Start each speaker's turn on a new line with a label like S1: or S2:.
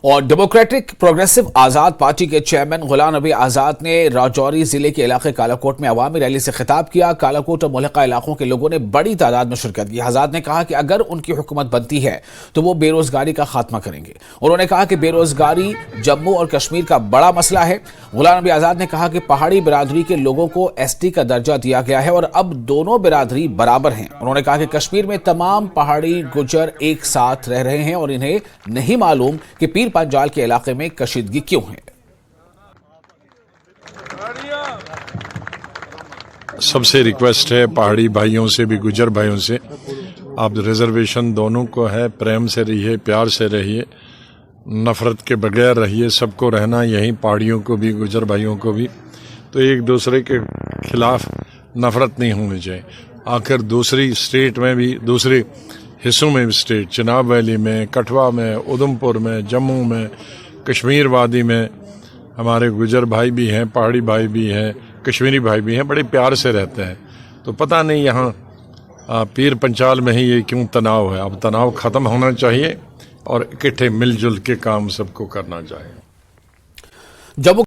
S1: اور democratic progressive آزاد party کے chairman Ghulam نبی آزاد نے راجوری ضلع کے علاقے کالاکوٹ میں عوامی ریلی سے خطاب کیا۔ کالاکوٹ اور ملحقہ علاقوں کے لوگوں نے بڑی تعداد میں شرکت کی۔ آزاد نے کہا کہ اگر ان کی حکومت بنتی ہے تو وہ بے روزگاری کا خاتمہ کریں گے۔ انہوں نے کہا کہ بے روزگاری جموں اور کشمیر کا بڑا مسئلہ ہے۔ غلام نبی آزاد نے کہا کہ پہاڑی برادری کے لوگوں کو ایس ٹی کا درجہ دیا گیا ہے اور اب دونوں برادری برابر ہیں۔ انہوں نے کہا کہ کشمیر میں تمام پہاڑی گجر ایک ساتھ رہ رہے ہیں اور انہیں نہیں معلوم کہ پیر پنجال کے علاقے میں کشیدگی کیوں ہے۔
S2: سب سے ریکویسٹ ہے پہاڑی بھائیوں سے بھی گجر بھائیوں سے، آپ ریزرویشن دونوں کو ہے، پریم سے رہیے، پیار سے رہیے، نفرت کے بغیر رہیے، سب کو رہنا یہیں، پہاڑیوں کو بھی گجر بھائیوں کو بھی، تو ایک دوسرے کے خلاف نفرت نہیں ہونی چاہیے۔ آخر دوسری اسٹیٹ میں بھی، دوسرے حصوں میں بھی اسٹیٹ، چناب ویلی میں، کٹھوا میں، ادھمپور میں، جموں میں، کشمیر وادی میں ہمارے گجر بھائی بھی ہیں، پہاڑی بھائی بھی ہیں، کشمیری بھائی بھی ہیں، بڑے پیار سے رہتے ہیں۔ تو پتہ نہیں یہاں پیر پنچال میں ہی یہ کیوں تناؤ ہے۔ اب تناؤ ختم ہونا چاہیے اور اکٹھے مل جل کے کام سب کو کرنا چاہیے۔
S1: جموں